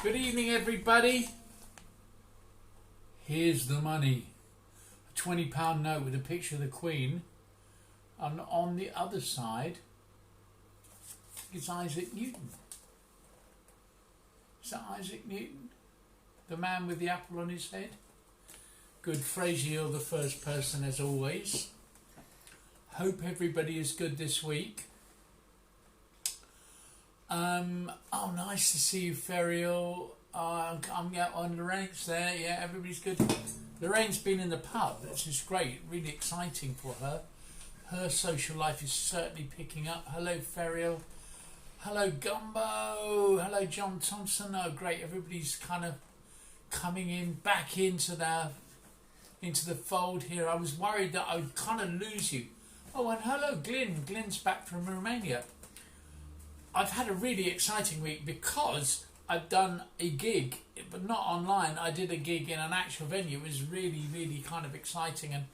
Good evening, everybody. Here's the money. A £20 note with a picture of the Queen. And on the other side is Isaac Newton. Is that Isaac Newton? The man with the apple on his head? Good. Fraser, you're the first person as always. Hope everybody is good this week. Oh, nice to see you, Ferial. I'm out on Lorraine's there. Yeah, everybody's good. Lorraine's been in the pub, which is great, really exciting for her. Her social life is certainly picking up. Hello, Ferial. Hello, Gumbo. Hello, John Thompson. Oh, great. Everybody's kind of coming in, back into the fold here. I was worried that I would kind of lose you. Oh, and hello, Glyn. Glyn's back from Romania. I've had a really exciting week because I've done a gig, but not online. I did a gig in an actual venue. It was really, really kind of exciting, and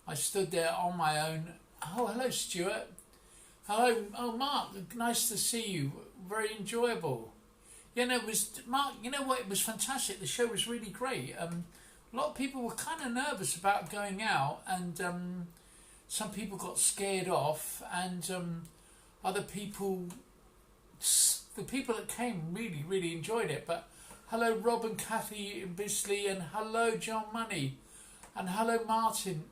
I stood there on my own. Oh, hello, Stuart. Hello, oh, Mark. Nice to see you. Very enjoyable. Yeah, no, it was Mark. You know what? It was fantastic. The show was really great. A lot of people were kind of nervous about going out, and some people got scared off, and other people. The people that came really, really enjoyed it. But hello, Rob and Kathy Bisley, and hello, John Money, and hello, Martin.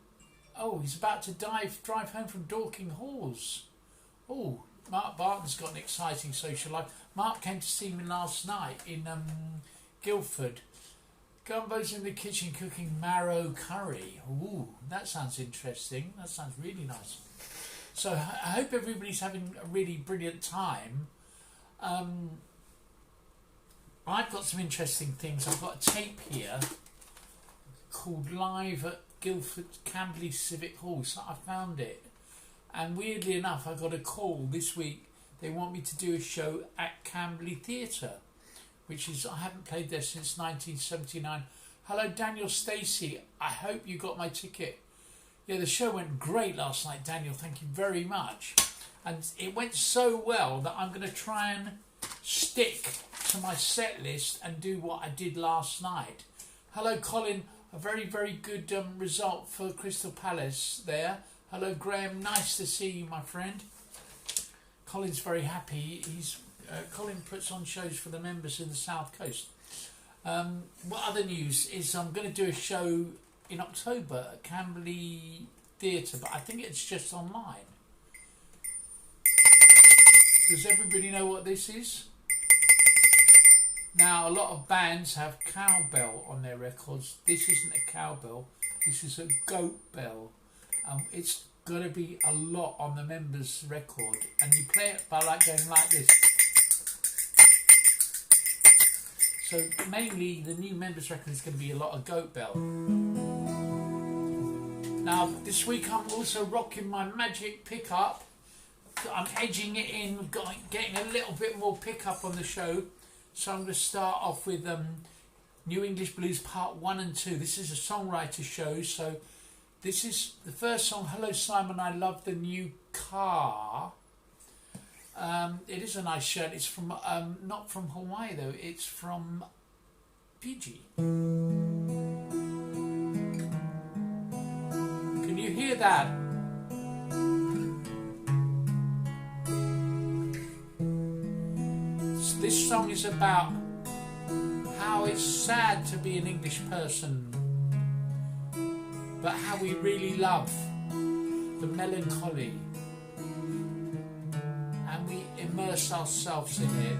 Oh, he's about to drive home from Dorking Halls. Oh, Mark Barton's got an exciting social life. Mark came to see me last night in Guildford. Gumbo's in the kitchen cooking marrow curry. Ooh, that sounds interesting. That sounds really nice. So I hope everybody's having a really brilliant time. I've got some interesting things. I've got a tape here called Live at Guildford Camberley Civic Hall. So I found it, and weirdly enough, I got a call this week. They want me to do a show at Camberley Theatre, which is, I haven't played there since 1979. Hello, Daniel Stacey. I hope you got my ticket. Yeah, the show went great last night, Daniel. Thank you very much. And it went so well that I'm going to try and stick to my set list and do what I did last night. Hello, Colin. A very, very good result for Crystal Palace there. Hello, Graham. Nice to see you, my friend. Colin's very happy. Colin puts on shows for the members in the South Coast. What other news is I'm going to do a show in October at Camberley Theatre, but I think it's just online. Does everybody know what this is? Now, a lot of bands have cowbell on their records. This isn't a cowbell. This is a goat bell. It's going to be a lot on the members' record. And you play it by going like this. So mainly the new members' record is going to be a lot of goat bell. Now, this week I'm also rocking my magic pickup. I'm edging it in, getting a little bit more pickup on the show. So I'm going to start off with New English Blues Part 1 and 2. This is a songwriter show. So this is the first song, Hello Simon, I Love the New Car. It is a nice shirt. It's from, not from Hawaii though, it's from Fiji. Can you hear that? This song is about how it's sad to be an English person, but how we really love the melancholy, and we immerse ourselves in it.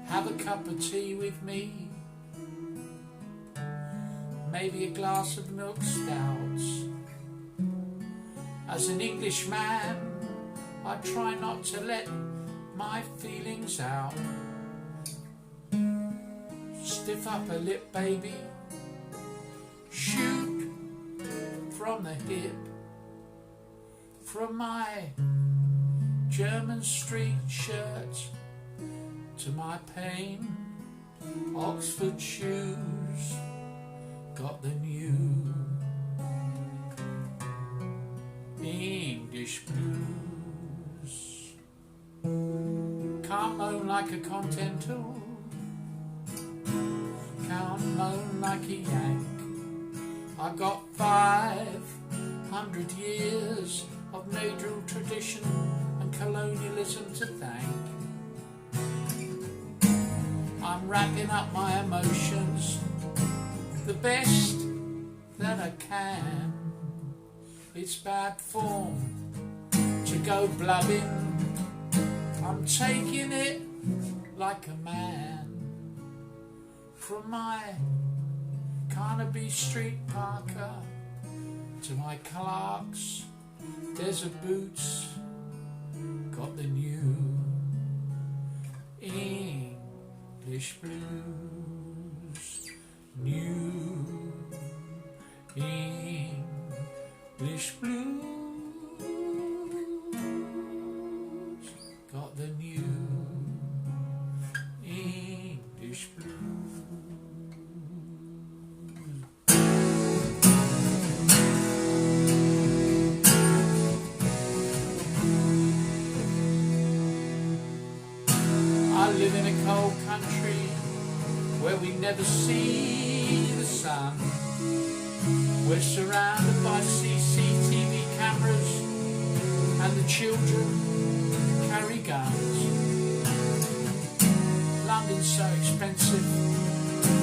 Have a cup of tea with me, maybe a glass of milk stouts. As an Englishman, I try not to let my feelings out. Stiff upper lip, baby. Shoot from the hip. From my German street shirt to my plain Oxford shoes. Got the new English blues. Can't moan like a content tool, can't moan like a yank. I got 500 years of naval tradition and colonialism to thank. I'm wrapping up my emotions the best that I can. It's bad form to go blubbing, I'm taking it like a man. From my Carnaby Street Parker to my Clark's desert boots, got the new English blues, new English blues, got the new English blues. I live in a cold country where we never see the sun. We're surrounded by CCTV cameras and the children carry guns. London's so expensive,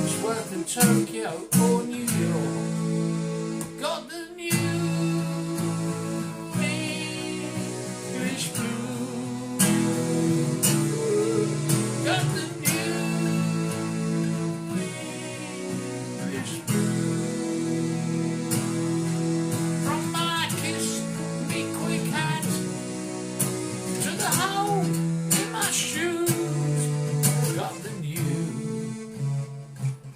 it's worth in Tokyo or New York. Got the new English blues, got the new English blues. From my kiss me quick hat to the hole in my shoes, got the new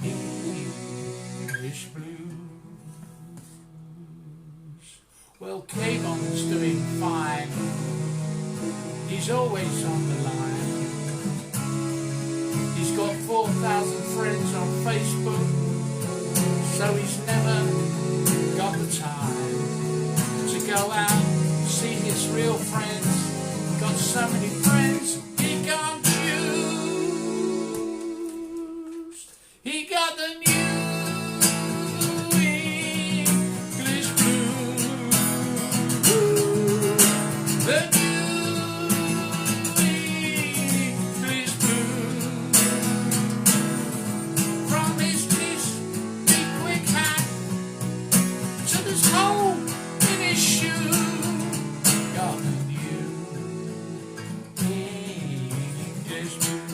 English blues. Well, Kayvon's doing fine, he's always on the line. He's got 4,000 friends on Facebook, so he's never got the time to go out, see his real friends. Got so many friends he can't choose. He got the new English blues, the new English blues. From his kiss big quick hat to this hole in his shoe, got the new English blues.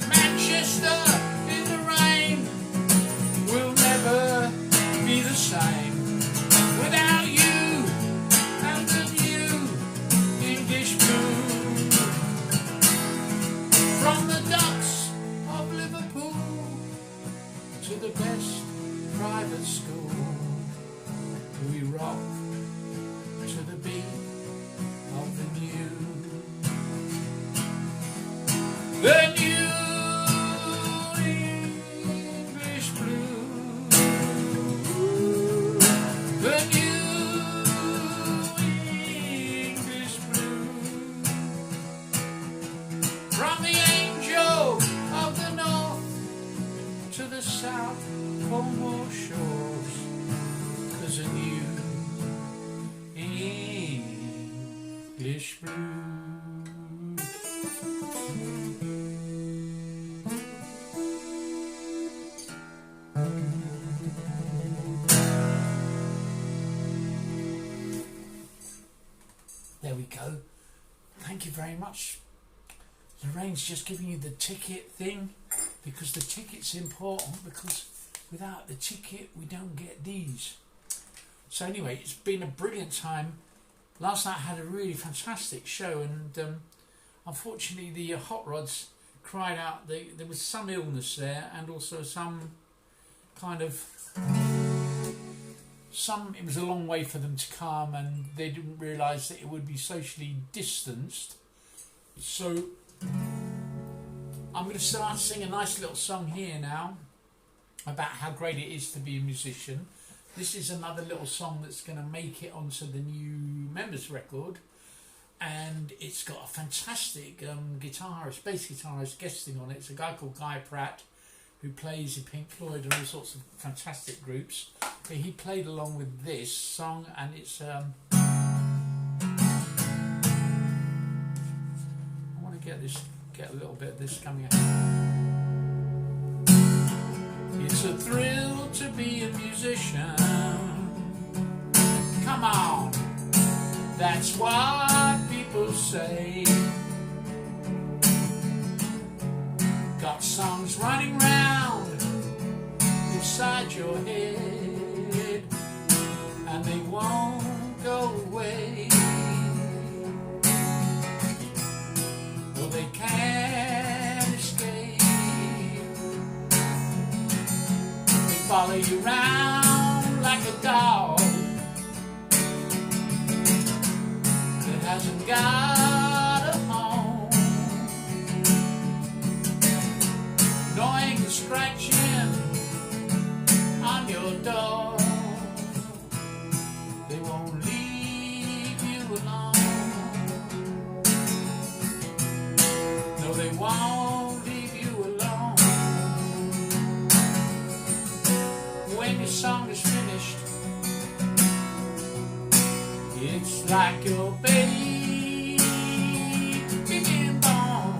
Manchester in the rain will never be the same without you and the new English blues. From the docks of Liverpool to the best private school, we rock to the beat of the new English blues, the new English blues. From the angel of the north to the south Cornwall shores, there's a new English blues. There we go. Thank you very much. Lorraine's just giving you the ticket thing, because the ticket's important, because without the ticket we don't get these. So anyway, it's been a brilliant time. Last night I had a really fantastic show, and unfortunately the hot rods cried out. There was some illness there, and also some kind of it was a long way for them to come, and they didn't realise that it would be socially distanced. So I'm going to start singing a nice little song here now about how great it is to be a musician. This is another little song that's going to make it onto the new members record, and it's got a fantastic guitarist, bass guitarist guesting on it. It's a guy called Guy Pratt, who plays in Pink Floyd and all sorts of fantastic groups. But he played along with this song, and it's I want to get a little bit of this coming out. It's a thrill to be a musician. Come on, that's what people say. Got songs running round inside your head, and they won't go away. Well, they can't escape. They follow you round like a dog that hasn't got a home, gnawing and scratching on your door. They won't leave you alone. No, they won't leave you alone. When your song is finished, it's like your baby being born.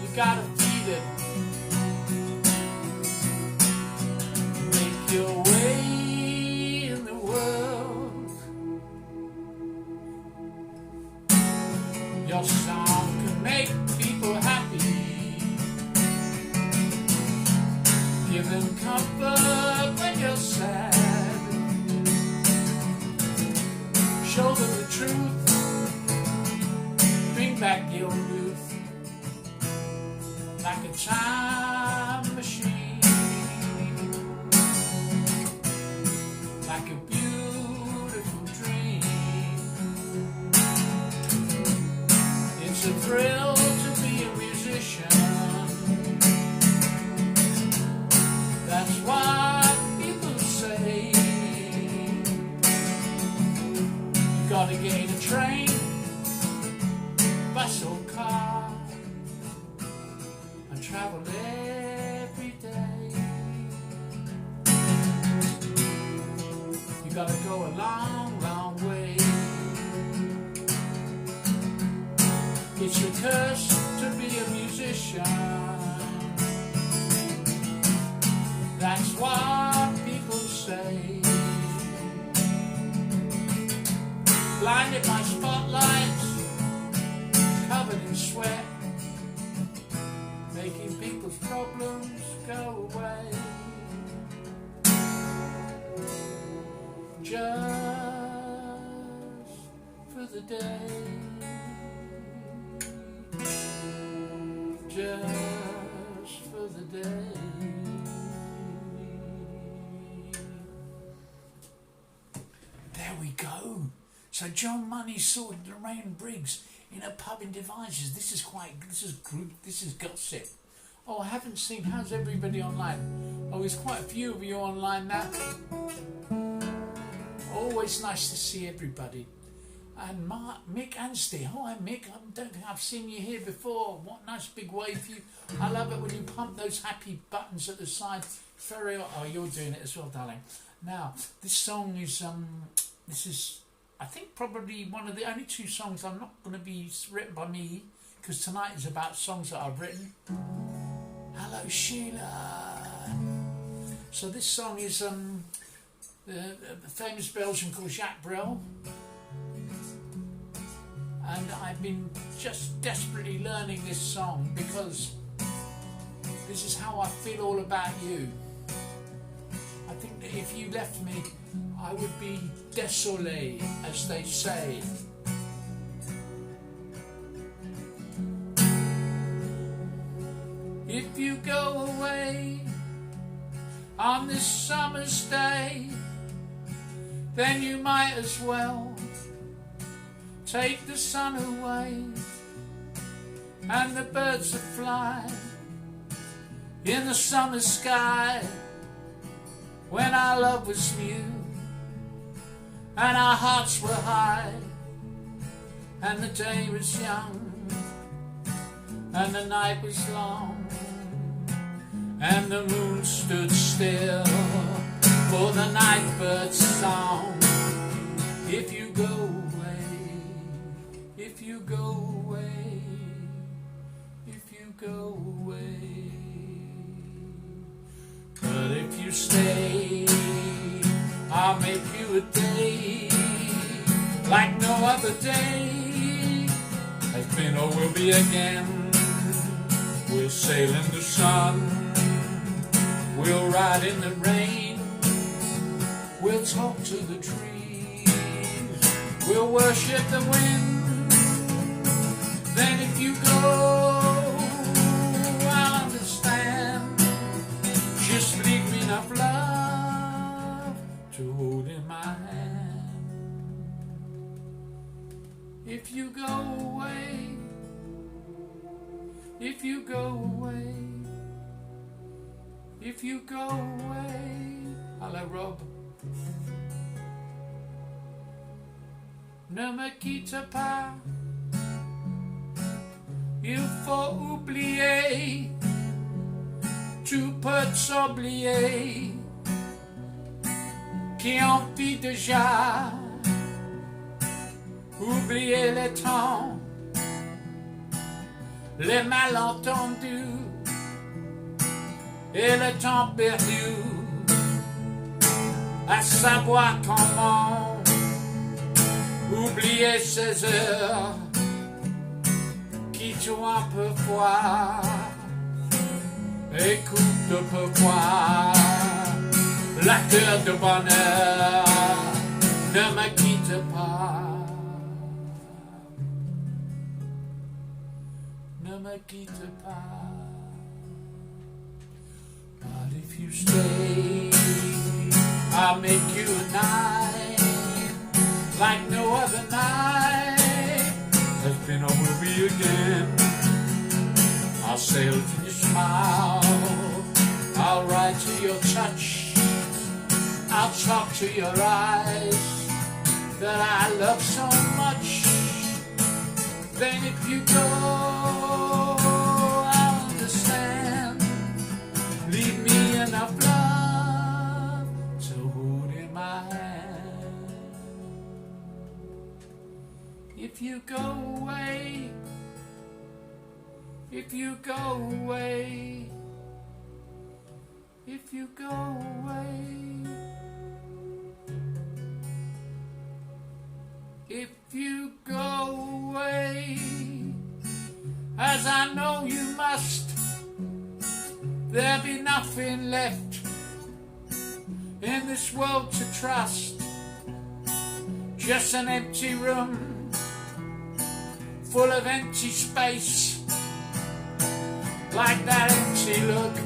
You gotta feed it, make your way in the world. Your song can make people happy, give them comfort when you're sad, show them the truth, bring back your youth, like a time machine, like a beautiful dream. It's a thrill to be a musician. That's what people say. You gotta get a train, bus or car, and travel every day. You gotta go a long, long way. It's a curse to be a musician. That's what people say. Blinded by spotlights, covered in sweat, making people's problems go away. Just for the day, just for the day. There we go. So John Money saw Lorraine Briggs in a pub in Devizes. This is gossip. Oh, I haven't seen. How's everybody online? Oh, there's quite a few of you online now. Always nice to see everybody. And Mick Anstey. Oh, hi Mick. I don't think I've seen you here before. What nice big wave for you. I love it when you pump those happy buttons at the side. Very. Oh, you're doing it as well, darling. Now, this song is this is, I think, probably one of the only two songs I'm not going to be written by me, because tonight is about songs that I've written. Hello, Sheila. So this song is the famous Belgian called Jacques Brel, and I've been just desperately learning this song because this is how I feel all about you. I think that if you left me, I would be désolé, as they say. If you go away on this summer's day, then you might as well take the sun away and the birds that fly in the summer sky. When our love was new, and our hearts were high, and the day was young, and the night was long, and the moon stood still for the night bird's song. If you go away, if you go away, if you go away, but if you stay, I'll make you a day like no other day has been or will be again. We'll sail in the sun, we'll ride in the rain, we'll talk to the trees, we'll worship the wind. Then if you go, I'll understand. Just leave me enough love to hold in my hand. If you go away, if you go away, if you go away. Hello, Rob. Ne me quitte pas, il faut oublier, tu peux t'oublier, qui en vit déjà, oublier les temps, les malentendus et le temps perdu, à savoir comment oublier ces heures qui t'ont un peu froid. Écoute pourquoi l'acteur de bonheur ne me quitte pas, ne me quitte pas. But if you stay, I'll make you a night like no other night has been or will be again. I'll sail to your smile, I'll ride to your touch, I'll talk to your eyes that I love so much. Then if you go, I'll understand. Leave me enough love to hold in my hand. If you go away, if you go away, if you go away, if you go away, as I know you must, there'll be nothing left in this world to trust, just an empty room full of empty space, like that empty look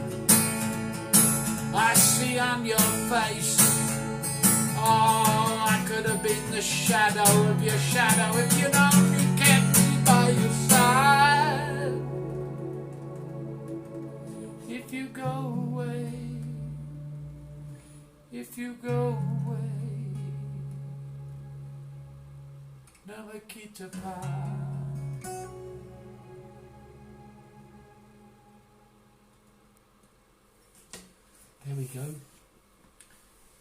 I see on your face. Oh, I could have been the shadow of your shadow if you'd only kept me by your side. If you go away, if you go away, ne me quitte pas. There we go.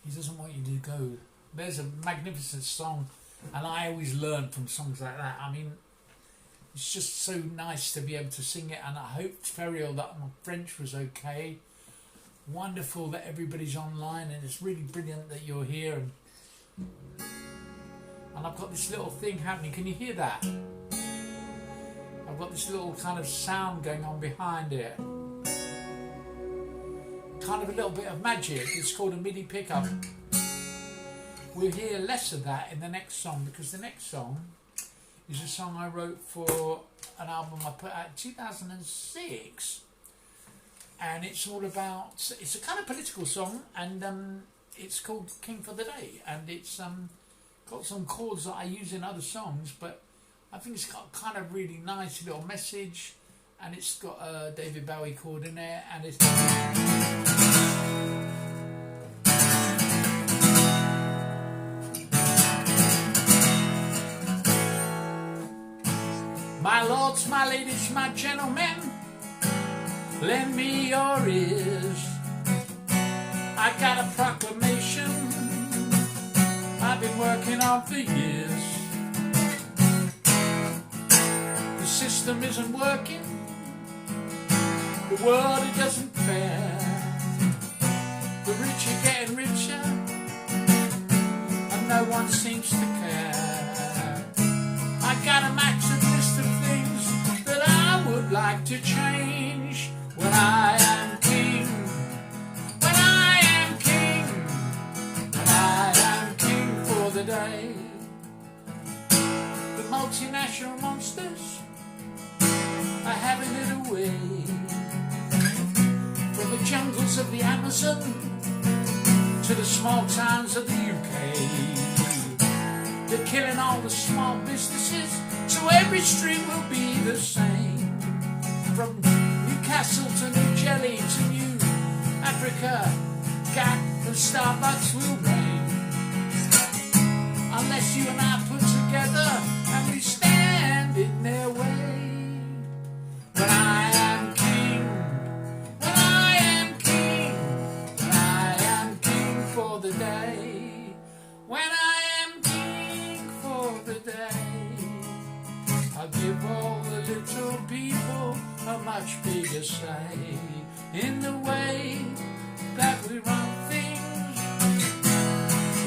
He doesn't want you to go. There's a magnificent song, and I always learn from songs like that. I mean, it's just so nice to be able to sing it, and I hope, Ferial, that my French was okay. Wonderful that everybody's online, and it's really brilliant that you're here. And I've got this little thing happening. Can you hear that? I've got this little kind of sound going on behind it. Kind of a little bit of magic. It's called a Midi pickup. We'll hear less of that in the next song, because the next song is a song I wrote for an album I put out in 2006, and it's all about, it's a kind of political song, and it's called King for the Day, and it's got some chords that I use in other songs, but I think it's got kind of really nice little message, and it's got a David Bowie chord in there, and it's My lords, my ladies, my gentlemen, lend me your ears. I got a proclamation I've been working on for years. The system isn't working, the world it doesn't fare. The rich are getting richer, and no one seems to care. I got a massive list of things that I would like to change when I am king. When I am king. When I am king for the day. The multinational monsters are having it away. From the jungles of the Amazon to the small towns of the UK. They're killing all the small businesses, so every street will be the same. From Newcastle to New Delhi to New Africa, Gap and Starbucks will reign. Unless you and I put together and we stand in their way. When I am king, when I am king, when I am king for the day. When I am king for the day, I'll give all the little people a much bigger say in the way that we run things.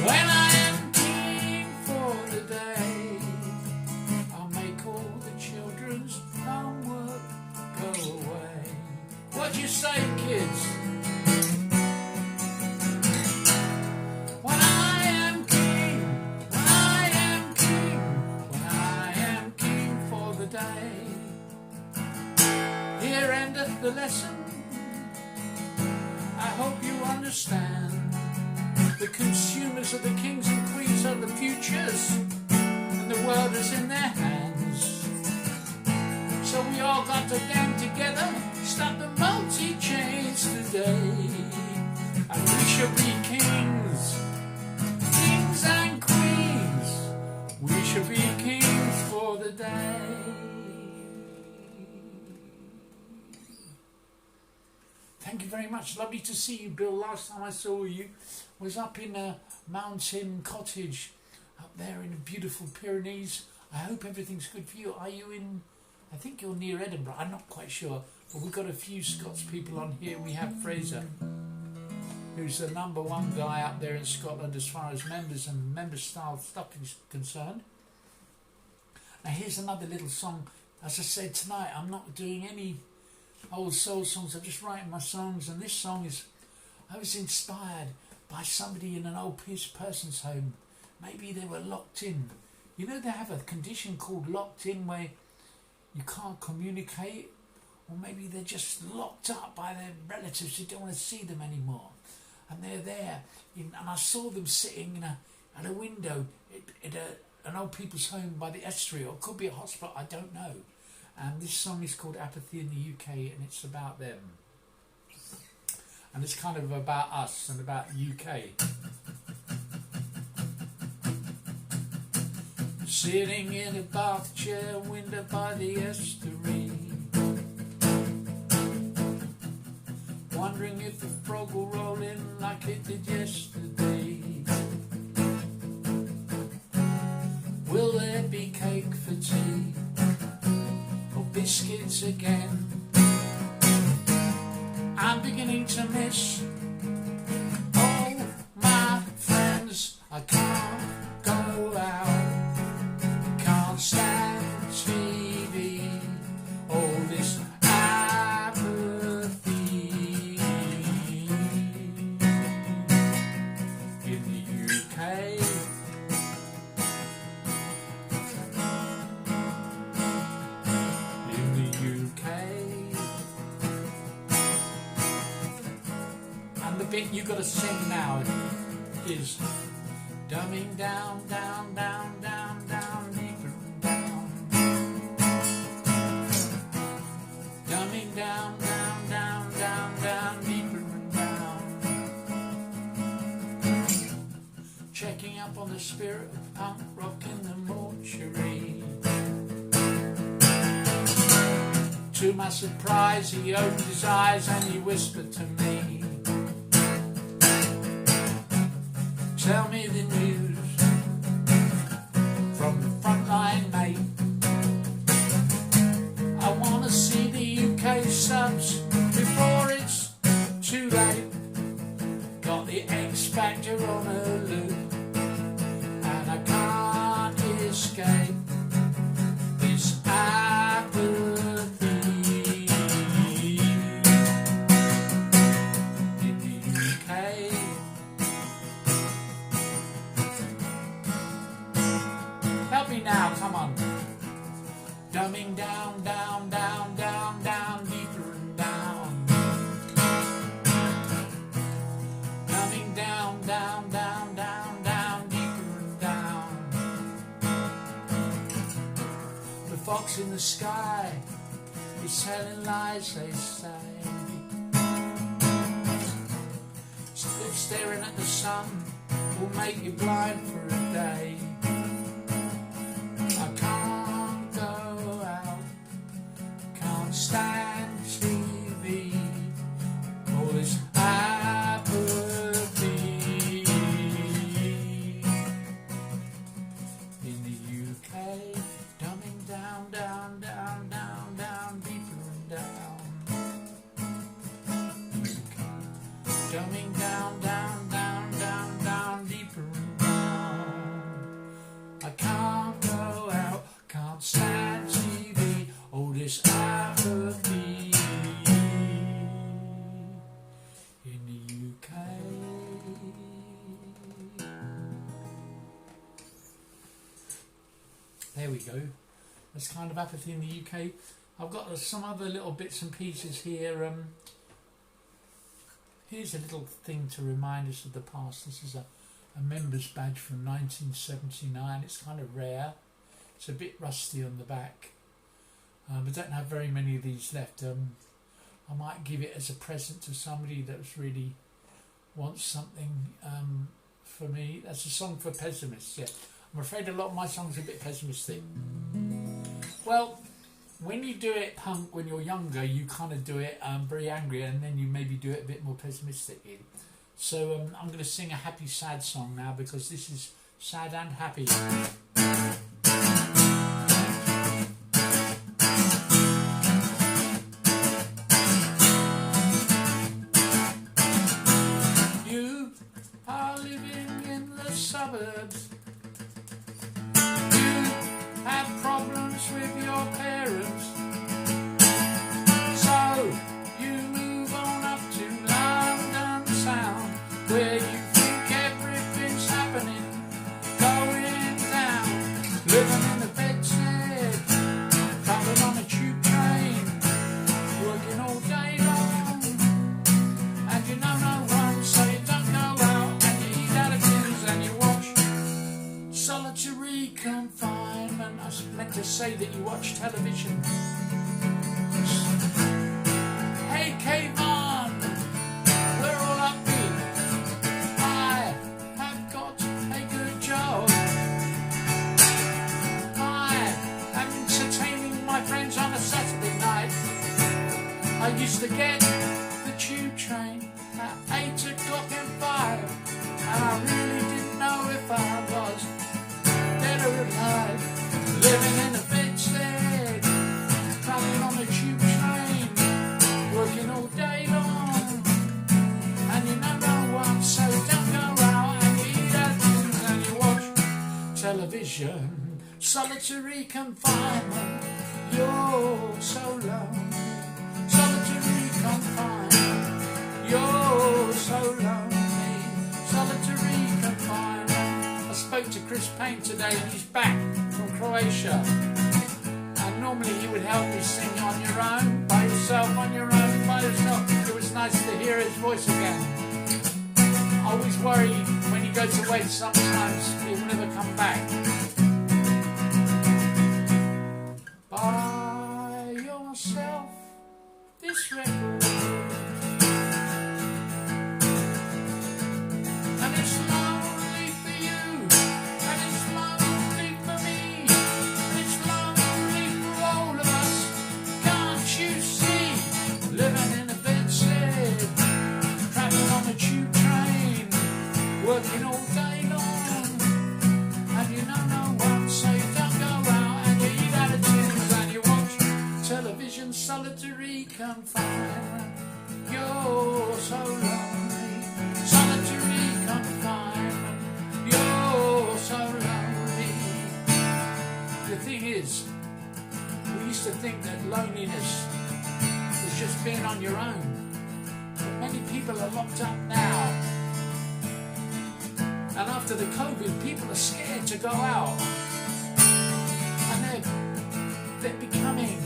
When I am king for the day, I'll make all the children's homework go away. What you say, kids? When I am king, when I am king, when I am king for the day. Here endeth the lesson. I hope you understand. The consumers are the kings and queens of the futures, and the world is in their hands. So we all got to gang together, stop the multi-chains today. And we shall be kings, kings and queens. We shall be kings for the day. Thank you very much. Lovely to see you, Bill. Last time I saw you was up in a mountain cottage up there in the beautiful Pyrenees. I hope everything's good for you. Are you in, I think you're near Edinburgh. I'm not quite sure. But we've got a few Scots people on here. We have Fraser, who's the #1 guy up there in Scotland as far as members and member-style stuff is concerned. Now here's another little song. As I said tonight, I'm not doing any old soul songs. I'm just writing my songs, and this song is, I was inspired by somebody in an old person's home. Maybe they were locked in. You know, they have a condition called locked in where you can't communicate, or maybe they're just locked up by their relatives who don't want to see them anymore, and they're there and I saw them sitting at a window at an old people's home by the estuary, or it could be a hospital, I don't know. And this song is called Apathy in the UK, and it's about them. And it's kind of about us and about the UK. Sitting in a bath chair, window by the estuary, wondering if the frog will roll in like it did yesterday. Will there be cake for tea, or biscuits again? I'm beginning to miss all my friends. I can't go out, can't stand TV, all this apathy in the UK. In the UK. And the bit you got to sing now is dumbing down, down, down, down, down, deeper and down. Dumbing down, down, down, down, down, deeper and down. Checking up on the spirit of punk rock in the mortuary. To my surprise, he opened his eyes and he whispered to me, tell me the news from the front line, mate. I want to see the UK subs before it's too late. Got the X Factor on a loop and I can't escape this apathy in the UK. Help me now, come on. Dumbing down, down, down, down, down, deeper and down. Dumbing down, down, down, down, down, deeper and down. The fox in the sky is telling lies, they say. Staring at the sun will make you blind for a day. I can't go out, can't stand TV, all this apathy in the UK. Dumbing down, down, down, down, down, deeper and down. Dumbing down, down, down, down, down, deeper and down. I can't go out, can't stand TV, all this apathy in the UK. There we go. That's kind of apathy in the UK. I've got some other little bits and pieces here. Here's a little thing to remind us of the past. This is a member's badge from 1979. It's kind of rare. It's a bit rusty on the back. I don't have very many of these left. I might give it as a present to somebody that really wants something for me. That's a song for pessimists, yeah. I'm afraid a lot of my songs are a bit pessimistic. Well, when you do it punk when you're younger, you kind of do it very angry, and then you maybe do it a bit more pessimistically. So I'm going to sing a happy sad song now, because this is sad and happy. You are living in the suburbs. You have problems with your parents, so you move on up to London Sound, where you think everything's happening, going down, living in the bedstead, travelling on a tube train, working all day long, and you know no one, so you don't go out, and you eat out of tins, and you watch solitary confinement. I meant to say that you watch television. Hey Kayvon, we're all upbeat. I have got a good job. I am entertaining my friends on a Saturday night. I used to get the tube train at 8 o'clock and 5, and I really didn't know if I was dead or alive. Living in a bedstead, travelling on a tube train, working all day long, and you know no one, so don't go out and you eat at things and you watch television. Solitary confinement, you're so lonely. Solitary confinement, you're so lonely. Solitary confinement. I spoke to Chris Payne today, and he's back from Croatia, and normally he would help me sing on your own, by yourself, on your own, by yourself. It was nice to hear his voice again. I always worry when he goes away, sometimes he will never come back. Buy yourself this record, and it's lonely for you, and it's lonely for me, and it's lonely for all of us. Can't you confinement. You're so lonely, solitary confinement. You're so lonely. The thing is, we used to think that loneliness was just being on your own. But many people are locked up now. And after the COVID, people are scared to go out. And they're becoming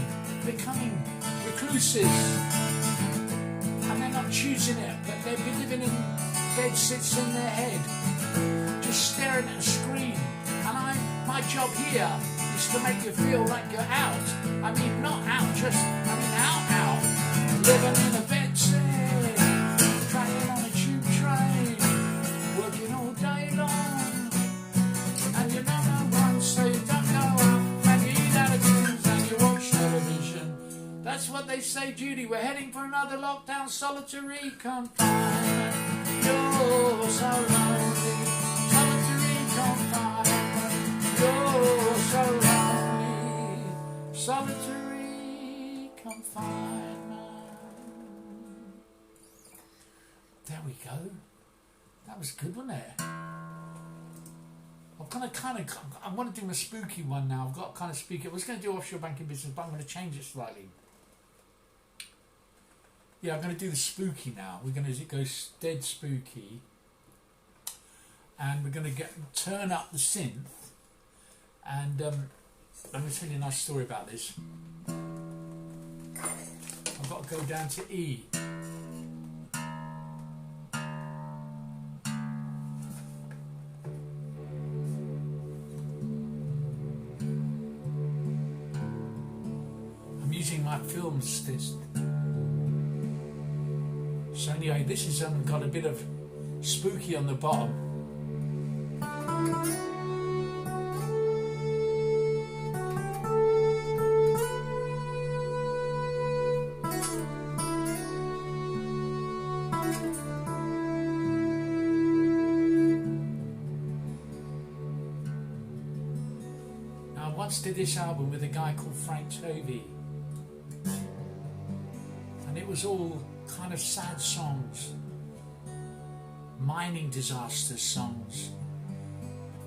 recluses. And they're not choosing it, but they've been living in bed sits in their head, just staring at a screen. And my job here is to make you feel like you're out. I mean, not out, out. Living in a bed sit, travelling on a tube train, working all day long. And you're number one, so you don't go out. And you eat out of tins and you watch television. That's what they say, Judy. We're heading for another lockdown, solitary confinement. You're so lonely, solitary confinement. You're so lonely, solitary confinement. There we go. That was good, wasn't it? I want to do my spooky one now. I've got kind of spooky. I was going to do offshore banking business, but I'm going to change it slightly. Yeah, I'm going to do the spooky now. We're going to go dead spooky, and we're going to turn up the synth. And I'm going to tell you a nice story about this. I've got to go down to E. Using my film stitch. So anyway, this has got a bit of spooky on the bottom. Now I once did this album with a guy called Frank Tovey. It was all kind of sad songs, mining disaster songs,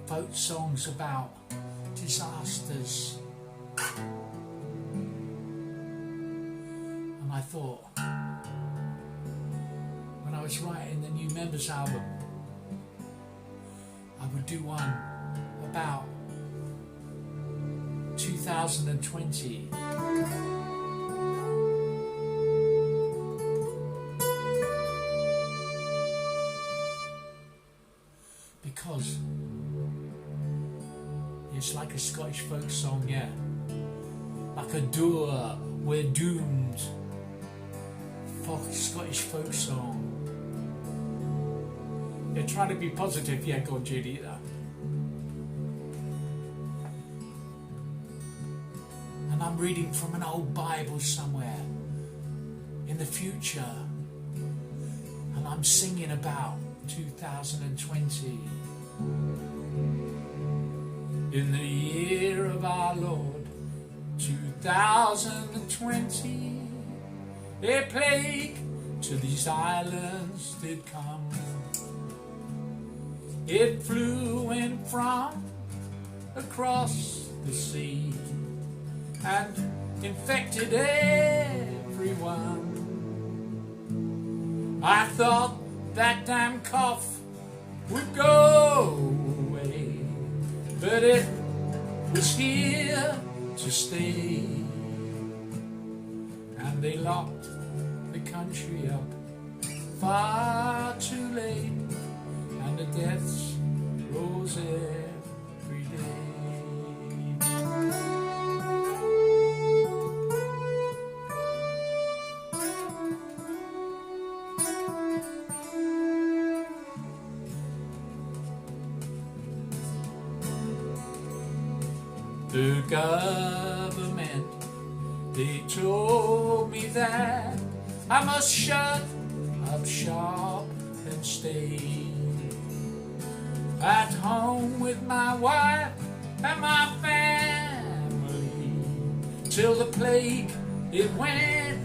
folk songs about disasters. And I thought, when I was writing the new members album, I would do one about 2020. Because it's like a Scottish folk song, yeah. Like a doer, we're doomed. Scottish folk song. You're trying to be positive, yeah, go on, Judy. And I'm reading from an old Bible somewhere in the future. And I'm singing about 2020. In the year of our Lord 2020, a plague to these islands did come. It flew in from across the sea and infected everyone. I thought that damn cough would go away, but it was here to stay. And they locked the country up far too late, and the deaths rose every day. The government, they told me that I must shut up shop and stay at home with my wife and my family till the plague it went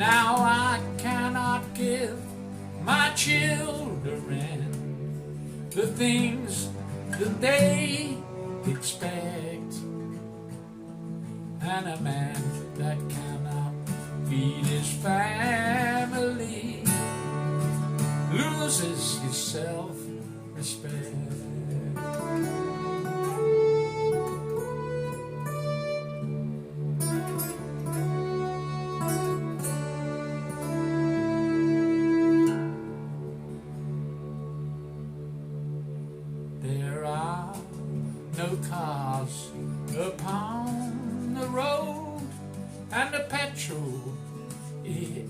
Now I cannot give my children the things that they expect, and a man that cannot feed his family loses his self-respect. There are no cars upon the road, and the petrol, it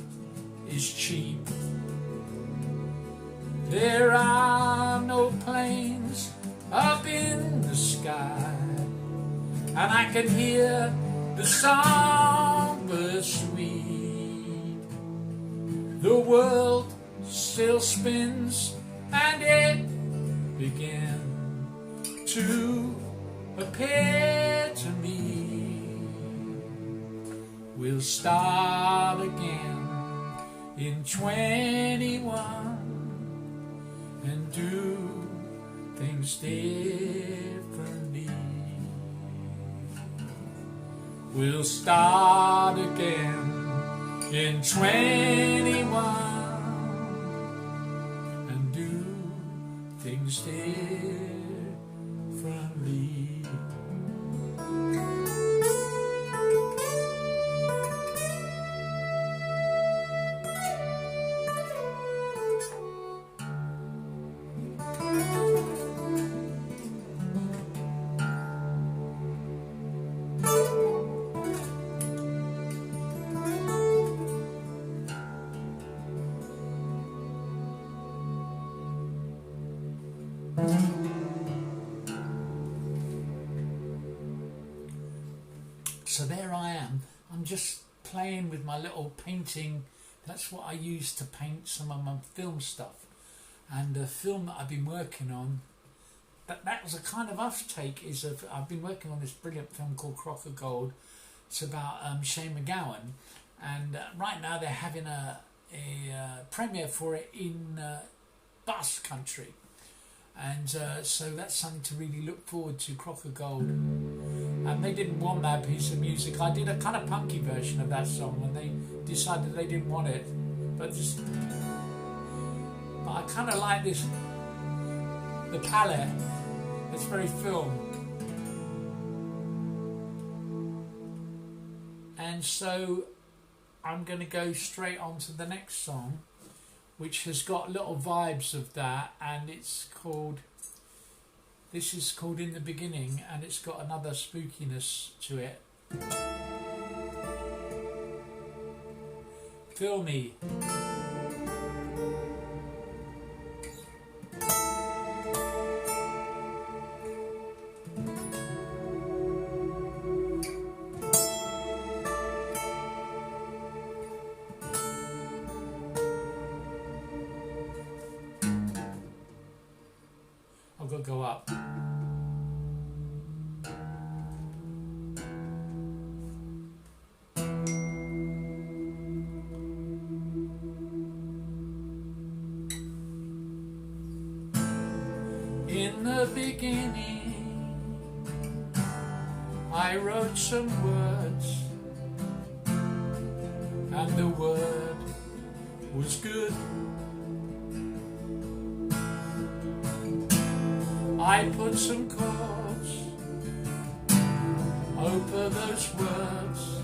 is cheap. There are no planes up in the sky, and I can hear the songbirds sweet. The world still spins, and it began to appear to me. We'll start again in 21 and do things differently. We'll start again in 21 and do things differently. So there I am. I'm just playing with my little painting. That's what I use to paint some of my film stuff. And the film that I've been working on, that was a kind of off-take. I've been working on this brilliant film called Crock of Gold. It's about Shane MacGowan. And right now they're having a premiere for it in Basque Country. And so that's something to really look forward to, Crock of Gold. And they didn't want that piece of music. I did a kind of punky version of that song when they decided they didn't want it. But I kind of like this, the palette. It's very film. And so I'm going to go straight on to the next song, which has got little vibes of that, and this is called In the Beginning, and it's got another spookiness to it. Feel me. I've got to go up. In the beginning, I wrote some words, and the word was good. I put some chords over those words.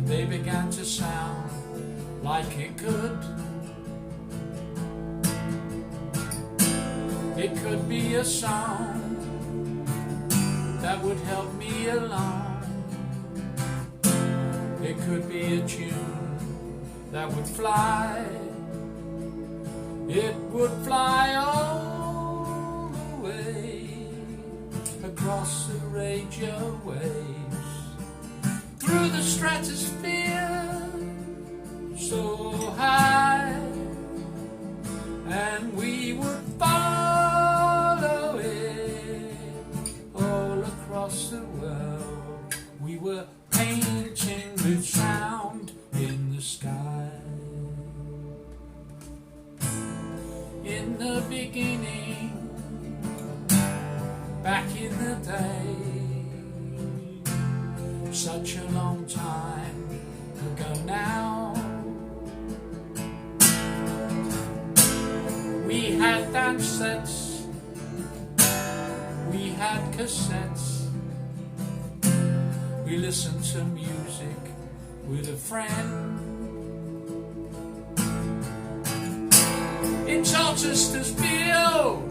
They began to sound like it could. It could be a song that would help me along. It could be a tune that would fly. It would fly all the way across the radio waves, through the stratosphere so high, and we would follow it all across the world. We were painting with sound back in the day, such a long time ago now. We had dance sets, we had cassettes, we listened to music with a friend. It taught us to feel,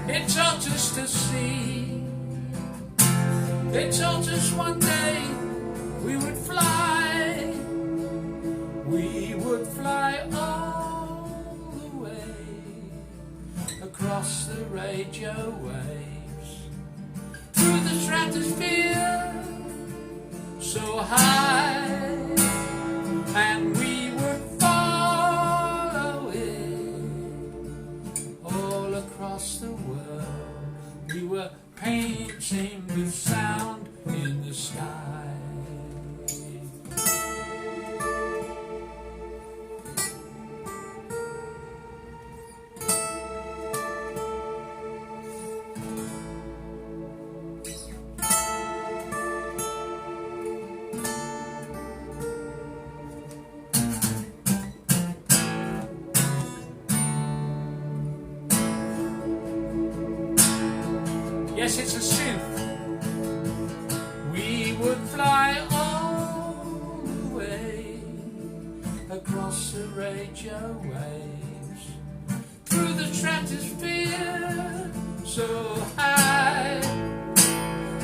it taught us to see, it taught us one day we would fly all the way across the radio waves, through the stratosphere so high, and we would follow it all across the world. We were painting with sound in the sky. Yes, it's a synth. We would fly all the way across the radio waves, through the stratosphere so high,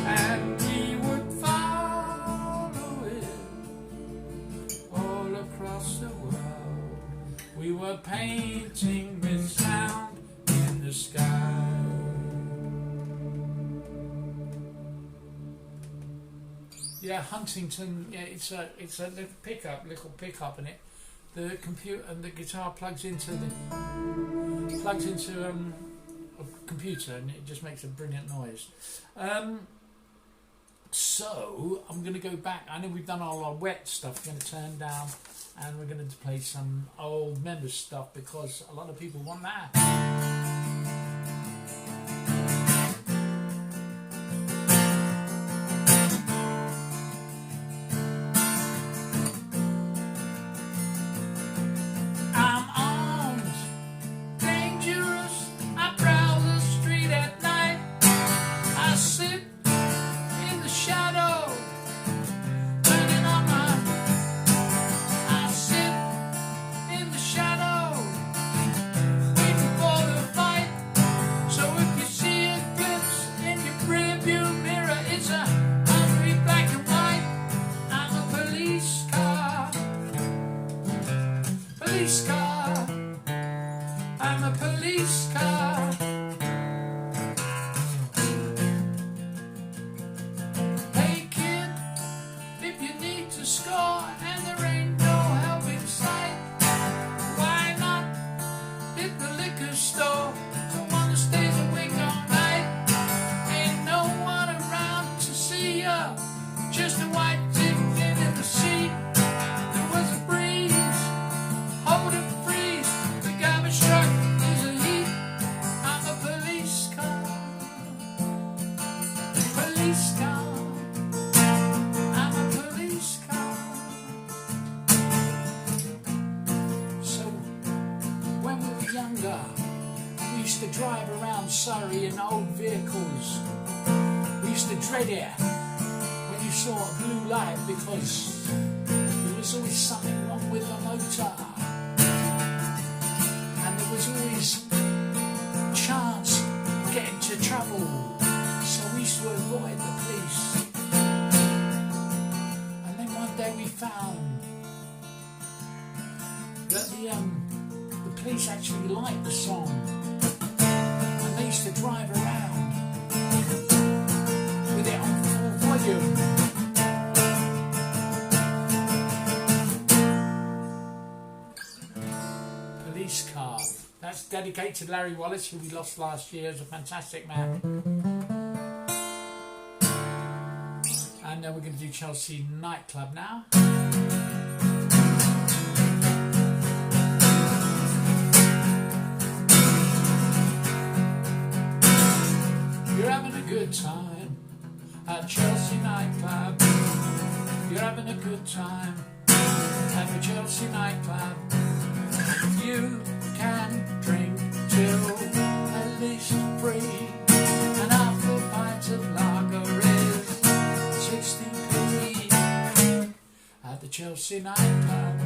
and we would follow it all across the world. We were painting with sound in the sky. Yeah, Huntington. Yeah, it's a little pickup, and it, the computer and the guitar plugs into a computer, and it just makes a brilliant noise. So I'm going to go back. I know we've done all our wet stuff. We're going to turn down, and we're going to play some old members stuff because a lot of people want that. Drive around Surrey in old vehicles. We used to dread it when you saw a blue light because there was always something wrong with the motor, and there was always a chance of getting into trouble, so we used to avoid the police. And then one day we found that the police actually liked the song. They used to drive around with it on full volume. Police car. That's dedicated to Larry Wallace, who we lost last year as a fantastic man. And then we're going to do Chelsea Nightclub now. good time at Chelsea Nightclub. You're having a good time at the Chelsea Nightclub. You can drink till at least 3, and half a pint of lager is 16p at the Chelsea Nightclub.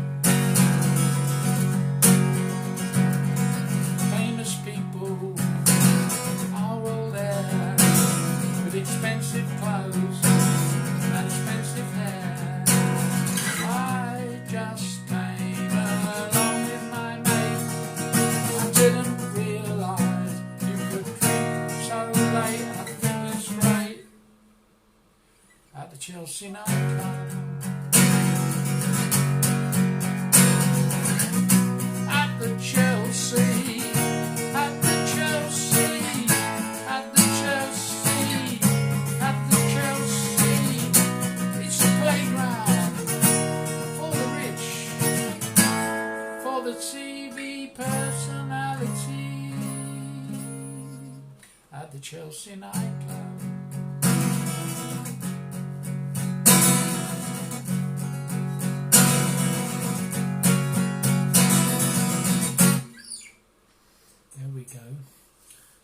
Famous people are all there with expensive clothes and expensive hair. I just came along with my mate. I didn't realise you could drink so late, and I think it's great at the Chelsea Nightclub. At the Chelsea, at the Chelsea, at the Chelsea, at the Chelsea. It's a playground for the rich, for the TV personality. At the Chelsea Nightclub. There we go,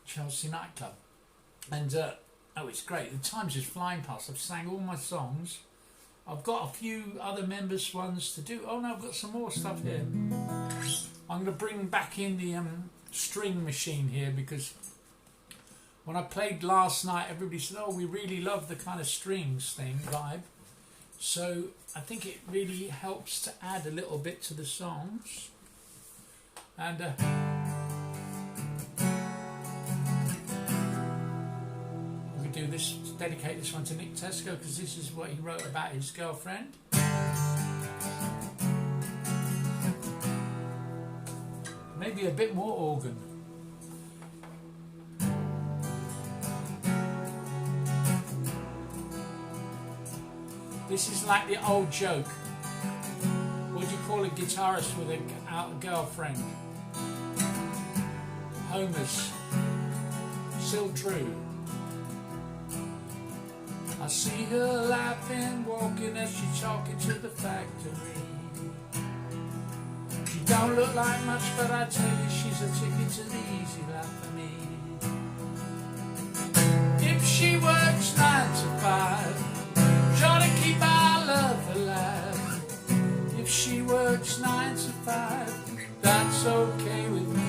Chelsea Nightclub. And oh, it's great. The time's just flying past. I've sang all my songs. I've got a few other members' ones to do. Oh no, I've got some more stuff here. I'm going to bring back in the string machine here, because when I played last night, everybody said, oh, we really love the kind of strings thing vibe. So I think it really helps to add a little bit to the songs. And we do this, dedicate this one to Nick Tesco, because this is what he wrote about his girlfriend. Maybe a bit more organ. This is like the old joke. What do you call a guitarist with a girlfriend? Homer's. Still true. I see her laughing, walking as she's talking to the factory. She don't look like much, but I tell you, she's a ticket to the easy life for me. If she works 9 to 5, sure to keep our love alive. If she works 9 to 5, that's okay with me.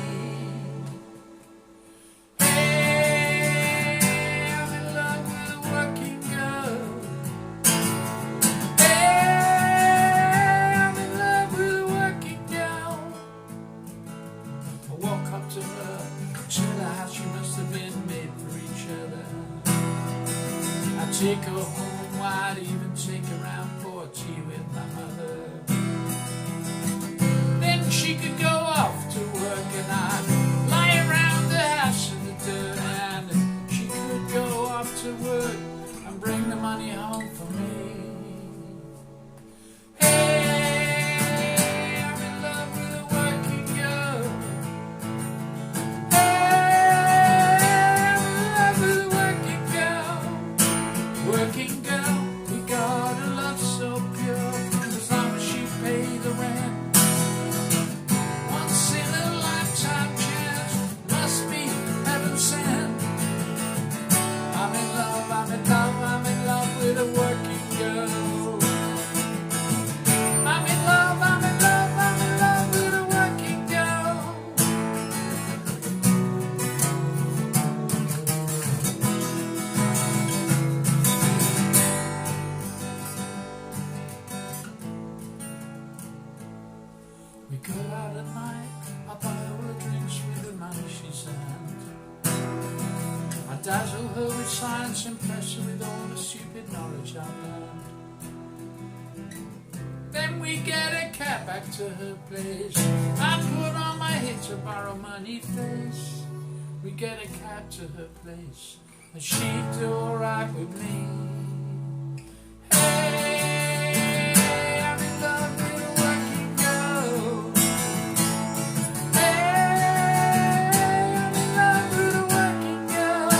Hey, I'm in love with a working girl. Hey, I'm in love with a working girl. I walk up to her, tell her how she must have been made for each other. I take her home, I'd even take her round for tea with my mother. Then she could go off to work and I'd lie around the house in the dirt. And she could go off to work and bring the money home for me. Hey, I'm in love with a working girl. Hey, I'm in love with a working girl. Working girl, we got a love so pure, as long as she pay the rent. Once in a lifetime chance, must be heaven sent. I'm in love, I'm in love, I'm in love with a working girl. I'm in love, I'm in love, I'm in love with a working girl. We go out at night, I buy all her drinks with the money she's earned. I dazzle her with science, impress her with all the stupid knowledge I've learned. Then we get a cab back to her place. I put on my hit to borrow money face. We get a cab to her place, and she'd do alright with me. Hey, I'm in love with a working girl. Hey, I'm in love with a working girl.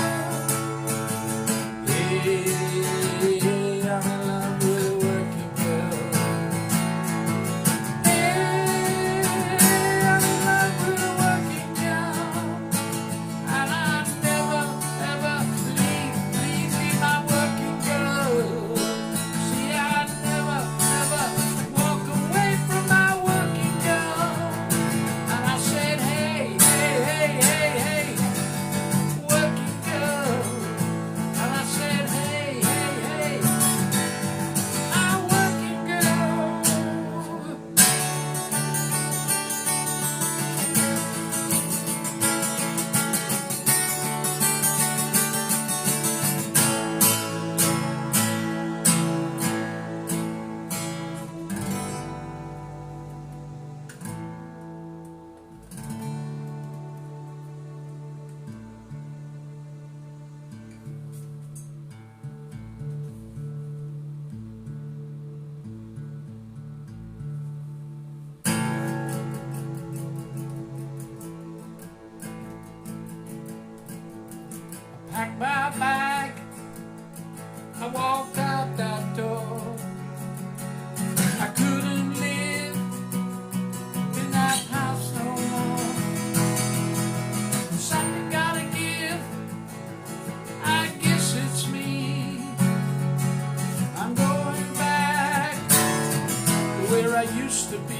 packed my bag, I walked out that door. I couldn't live in that house no more. Something gotta give, I guess it's me. I'm going back to where I used to be.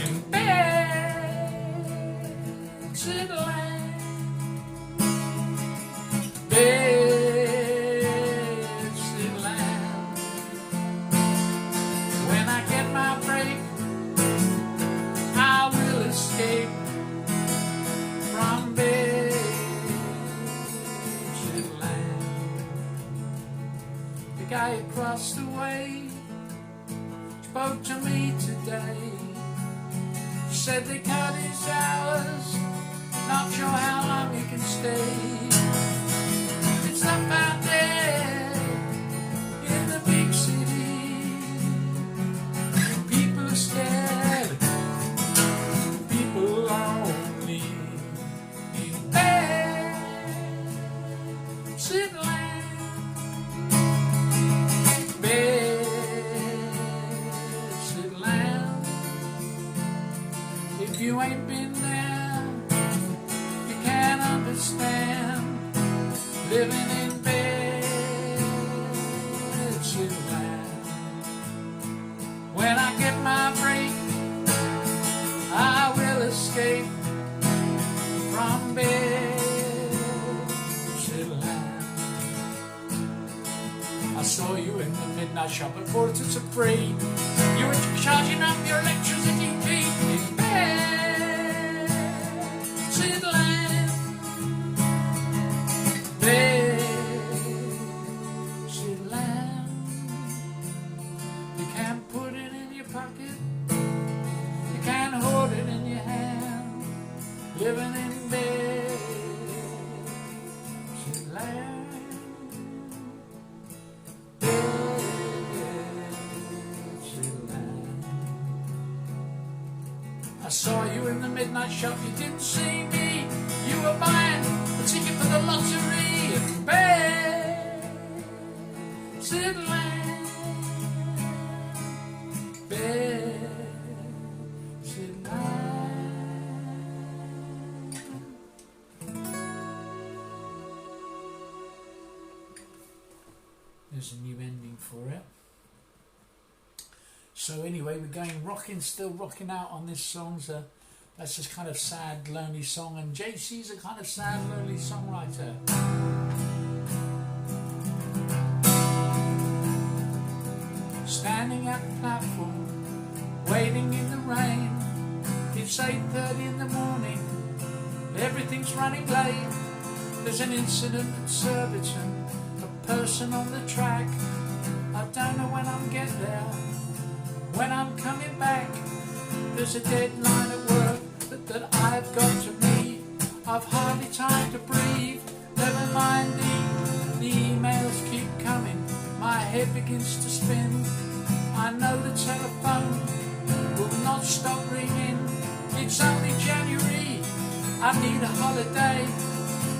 In bed, land. Land. When I get my break, I will escape from land. The guy across the way spoke to me today. Said they cut his hours, not sure how long he can stay. It's up out there in the big city. People are scared, people are lonely. In bed, land. Bed, land. If you ain't been there, you can't understand. Living in Bedfordland. When I get my break, I will escape from Bedfordland. I saw you in the midnight shop at 3:45. You were charging up your electricity fee in Bedfordland. Bedfordland. You can't put it in your pocket, you can't hold it in your hand. Living in Bedfordland. Bedfordland. I saw you in the midnight shop, you didn't see me. You were buying a ticket for the lottery in Bedfordland. Bedfordland. There's a new ending for it. So anyway, we're going rocking, still rocking out on this song. So that's just kind of sad, lonely song. And JC's a kind of sad, lonely songwriter. Standing at the platform, waiting in the rain. It's 8:30 in the morning, everything's running late. There's an incident at Surbiton, a person on the track. I don't know when I'm getting there, when I'm coming back. There's a deadline at work that I've got to meet. I've hardly time to breathe, never mind the emails keep coming. My head begins to spin. I know the telephone will not stop ringing. It's only January, I need a holiday.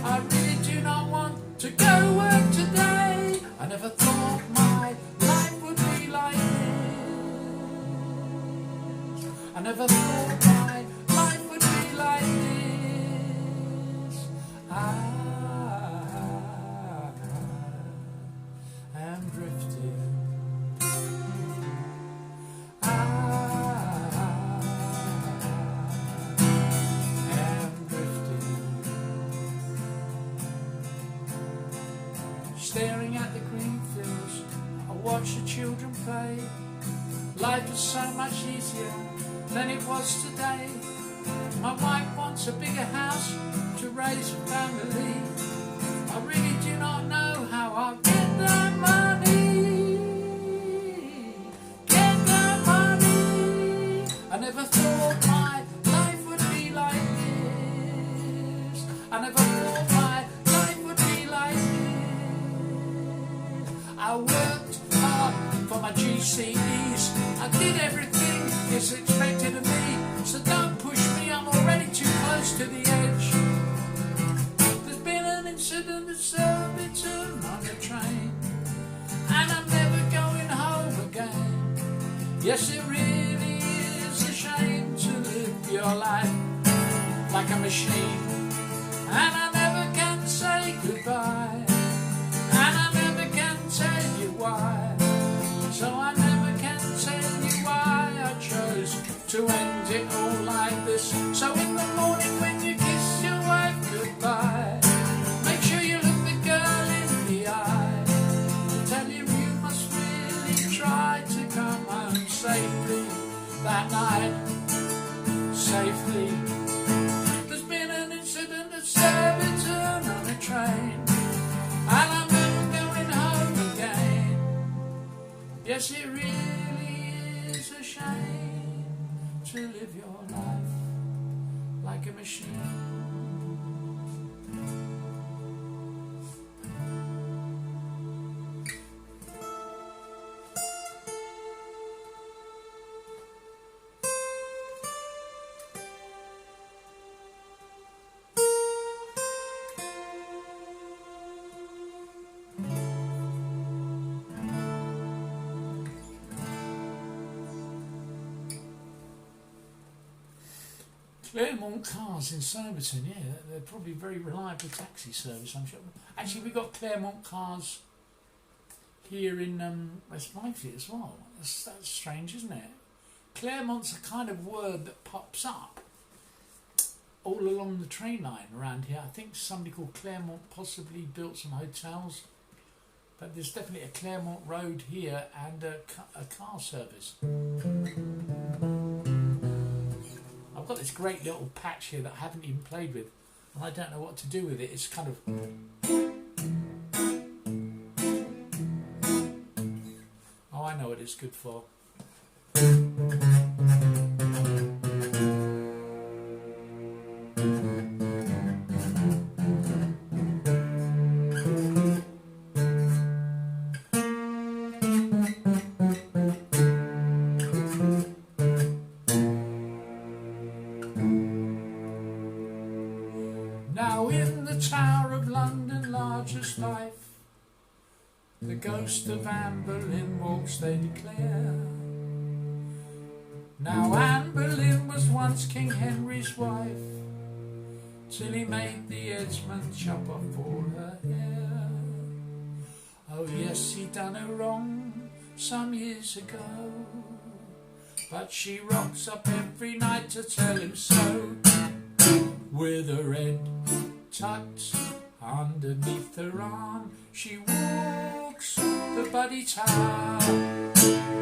I really do not want to go to work today. I never thought my life would be like this. I never thought my life would be like this. I am drifting. Staring at the green fields, I watch the children play. Life is so much easier than it was today. My wife wants a bigger house to raise a family. I really do not know how I'll get that money. Get that money. I never thought my life would be like this. I never thought my life would be like this. I worked hard for my GCEs. I did everything that's expected of me. So don't push me, I'm already too close to the edge. There's been Yes, it really is a shame to live your life like a machine, and I never can say goodbye, and I never can tell you why. So I never can tell you why I chose to end it all like this. So in the morning when you kiss your wife goodbye, make sure you look the girl in the eye. Tell him you must really try to come home safely that night. Safely. There's been an incident at Surbiton on a train, and I'm never going home again. Yes, it really is a shame to live your life like a machine. Claremont cars in Surbiton, yeah, they're probably very reliable taxi service, I'm sure. Actually, we've got Claremont cars here in West Byfleet as well. That's strange, isn't it? Claremont's a kind of word that pops up all along the train line around here. I think somebody called Claremont possibly built some hotels, but there's definitely a Claremont Road here and a car service. I've got this great little patch here that I haven't even played with, and I don't know what to do with it. It's kind of... Oh, I know what it's good for. Now in the Tower of London, largest life, the ghost of Anne Boleyn walks, they declare. Now Anne Boleyn was once King Henry's wife, till he made the headsman chop off all her hair. Oh yes, he done her wrong some years ago, but she rocks up every night to tell him so, with a red tucked underneath her arm. She walks the Buddy Tower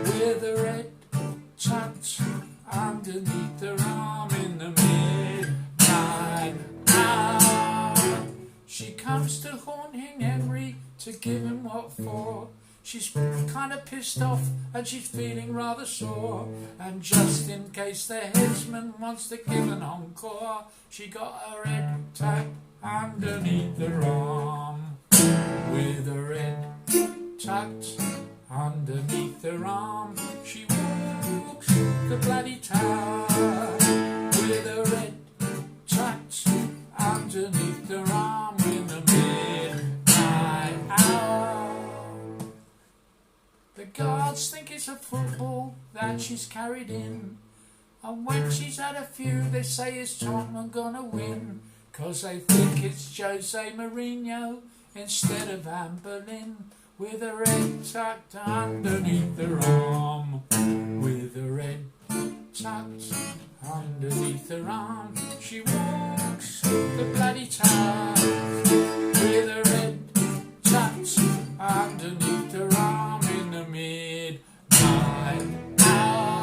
with a red tucked underneath her arm in the midnight hour. She comes to haunt King Henry to give him what for. She's kind of pissed off and she's feeling rather sore, and just in case the headsman wants to give an encore, she got her head tucked underneath her arm, with her head tucked underneath her arm. She walks the bloody tower with her head tucked underneath her arm in the midnight hour. The guards think it's a football that she's carried in, and when she's had a few they say it's Tottenham gonna win, 'cause they think it's Jose Mourinho instead of Anne Boleyn, with her head tucked underneath her arm, with her head tucked underneath her arm. She walks the bloody tower with her head tucked underneath her arm in the midnight hour.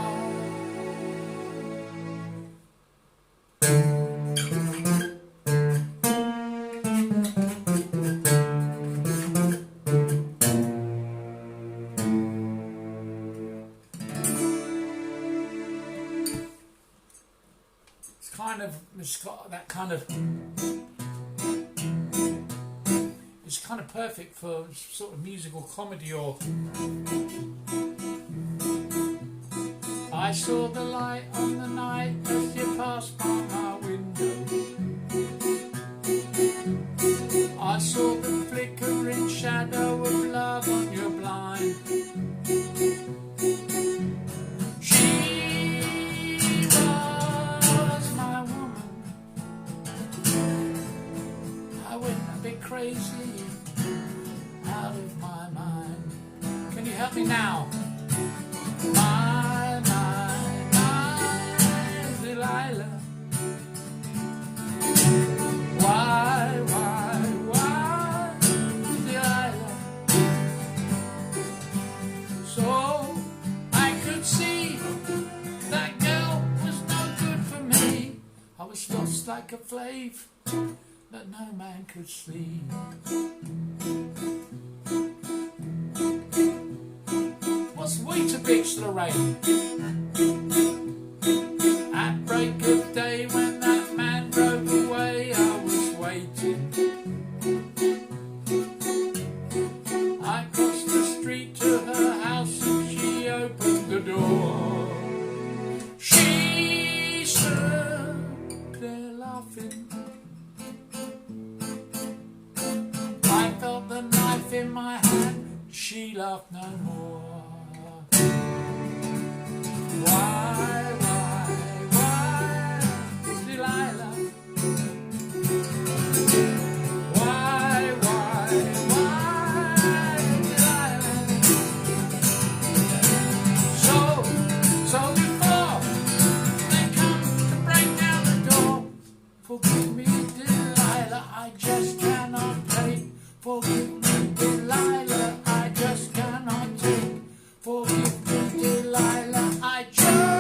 It's got that kind of... It's kind of perfect for sort of musical comedy or... I saw the light on the night as you passed by my window. I saw the flickering shadow of love on your blind. crazy, out of my mind. Can you help me now? My Delilah. Why, Delilah? So I could see that girl was no good for me. I was lost like a flave that no man could sleep. What's Weetabix, Lorraine? At break of day when that man drove away, I was waiting. I crossed the street to her house and she opened the door. She stood there laughing. I felt the knife in my hand. She laughed no more. Why, Delilah? Why, Delilah? So before they come to break down the door, forgive me, Delilah, I just cannot take. Forgive me, Delilah, I just cannot take. Forgive me, Delilah, I just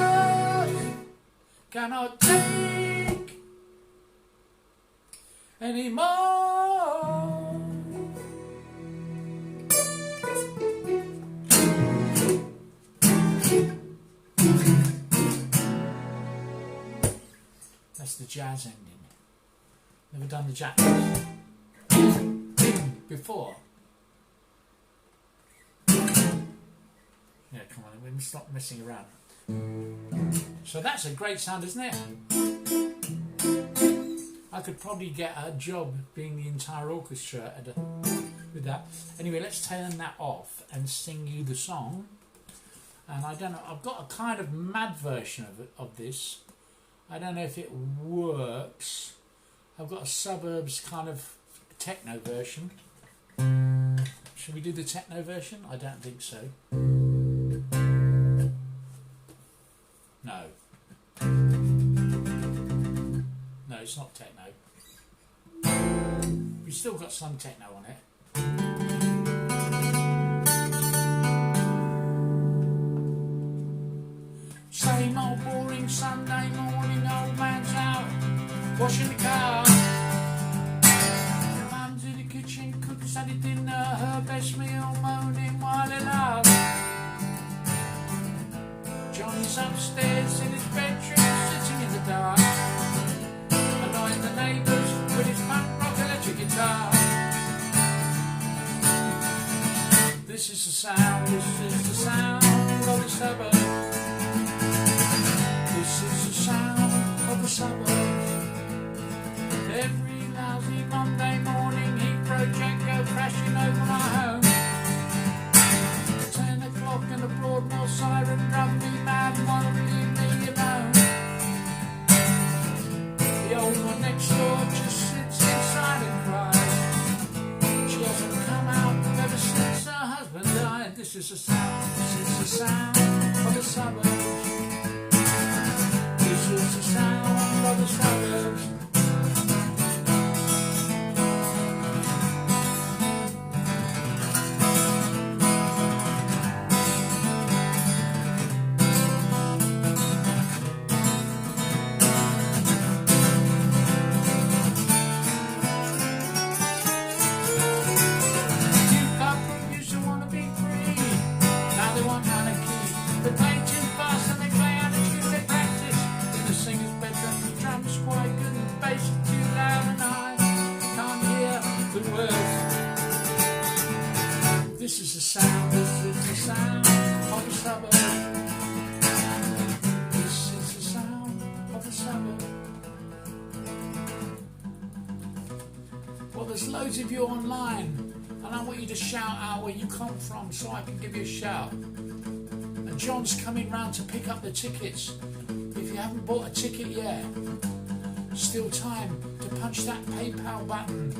cannot take anymore. That's the jazz ending. Never done the jazz before. Yeah, come on, we must stop messing around. So that's a great sound, isn't it? I could probably get a job being the entire orchestra with that. Anyway, let's turn that off and sing you the song. And I don't know, I've got a kind of mad version of this. I don't know if it works. I've got a Suburbs kind of techno version. Should we do the techno version? I don't think so. No. No, it's not techno. We've still got some techno on it. Same old boring Sunday morning, old man's out washing the car. Mum's in the kitchen, cooks Sunday dinner, her best meal, moaning while they laugh. Johnny's upstairs in his bedroom, sitting in the dark, annoying the neighbours with his punk rock electric guitar. This is the sound of the suburbs. This is the sound of the suburbs. Every lousy Monday morning, heat project go crashing over my home. 10 o'clock and the Broadmoor siren drum me mad and won't leave me alone. The old one next door just sits inside and cries. She hasn't come out ever since her husband died. This is the sound of the suburbs. This is the sound of the suburbs. This is the sound of the suburbs. This is the sound of the suburbs. Well, there's loads of you online, and I want you to shout out where you come from so I can give you a shout. And John's coming round to pick up the tickets. If you haven't bought a ticket yet, still time to punch that PayPal button,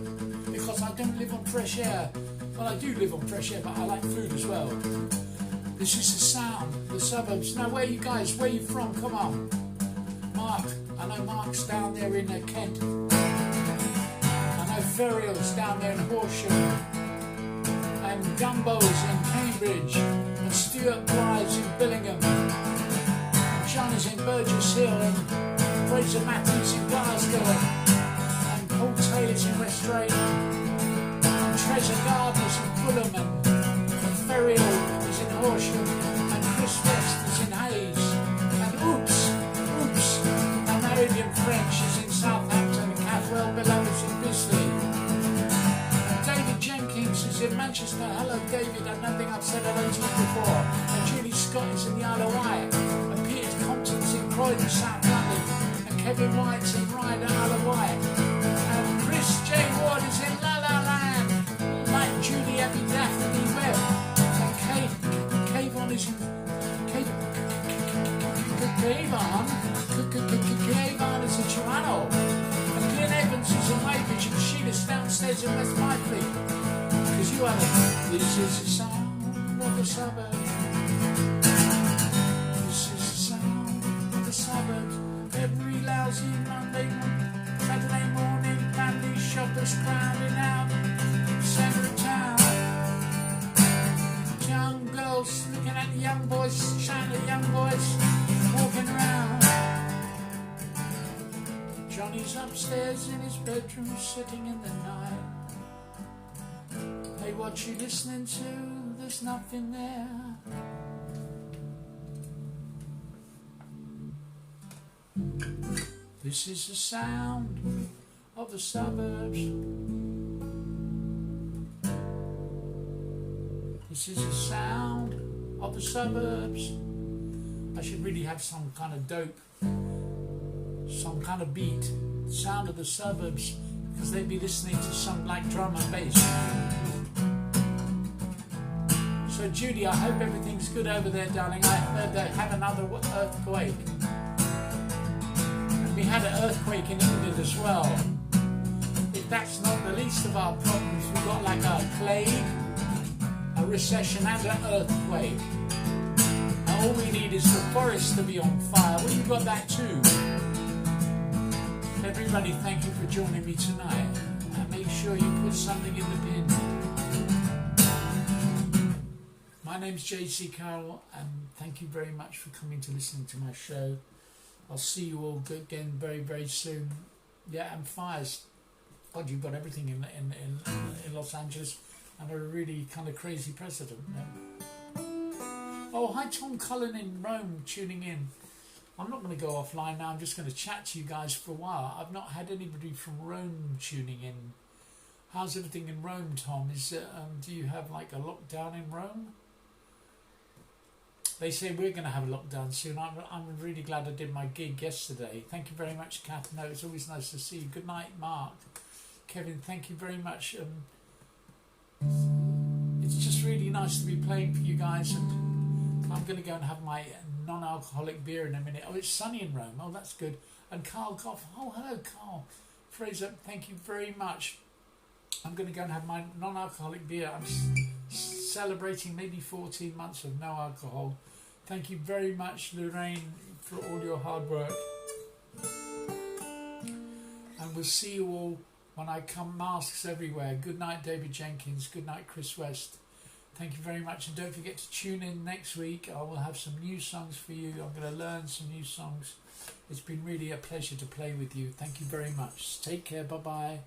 because I don't live on fresh air. Well, I do live on fresh air, but I like food as well. This is the sound, the suburbs. Now, where are you guys? Where are you from? Come on. Mark. I know Mark's down there in Kent. I know Ferriel's down there in Horsham. And Gumbo's in Cambridge. And Stuart Blythe's in Billingham. And John is in Burgess Hill. And Fraser Matthews in Glasgow. And Paul Taylor's in West Drayton. And Treasure Gardner's in Fulham. And Ferriel is in Horsham. And Chris West is in Hayes. And Oops, and Meridian French is in Southampton. And Cathwell Below is in Bisley. And David Jenkins is in Manchester. Hello David, I don't think I've said hello to you before. And Julie Scott is in the Isle of Wight. And Peter Compton's in Croydon, South London. And Kevin White's in Ryder, Isle of Wight. And Chris J. Ward is in La La Land. Like Julie Abby Daphne Webb. And Kayvon is in Kayvon is in Toronto. And Glenn Evans is in Weybridge. And Sheila's downstairs in West Byfleet. Because you are this is the sound of the suburbs. This is the sound of the suburbs. Every lousy Monday, Saturday morning, family shoppers crowding out centre of town. Young girls looking at the young boys, shouting at young boys, walking around. Johnny's upstairs in his bedroom, sitting in the night. Hey, what you listening to? There's nothing there. This is the sound of the suburbs. This is the sound of the suburbs. I should really have some kind of dope, some kind of beat. Sound of the suburbs, because they'd be listening to some black drum and bass. So Judy, I hope everything's good over there, darling. I heard they had another earthquake. We had an earthquake in England as well. If that's not the least of our problems, we've got like a plague, a recession and an earthquake. And all we need is the forest to be on fire. Well, you've got that too. Everybody, thank you for joining me tonight. And make sure you put something in the bin. My name's JC Carroll, and thank you very much for coming to listening to my show. I'll see you all again very, very soon. Yeah, and fires. God, you've got everything in Los Angeles, and a really kind of crazy president. Yeah. Oh, hi Tom Cullen in Rome tuning in. I'm not going to go offline now. I'm just going to chat to you guys for a while. I've not had anybody from Rome tuning in. How's everything in Rome, Tom? Is do you have like a lockdown in Rome? They say we're going to have a lockdown soon. I'm really glad I did my gig yesterday. Thank you very much, Kath. No, it's always nice to see you. Good night, Mark. Kevin, thank you very much. It's just really nice to be playing for you guys. And I'm going to go and have my non-alcoholic beer in a minute. Oh, it's sunny in Rome. Oh, that's good. And Carl Goff. Oh, hello, Carl. Fraser, thank you very much. I'm going to go and have my non-alcoholic beer. I'm celebrating maybe 14 months of no alcohol. Thank you very much, Lorraine, for all your hard work. And we'll see you all when I come. Masks everywhere. Good night, David Jenkins. Good night, Chris West. Thank you very much. And don't forget to tune in next week. I will have some new songs for you. I'm going to learn some new songs. It's been really a pleasure to play with you. Thank you very much. Take care. Bye-bye.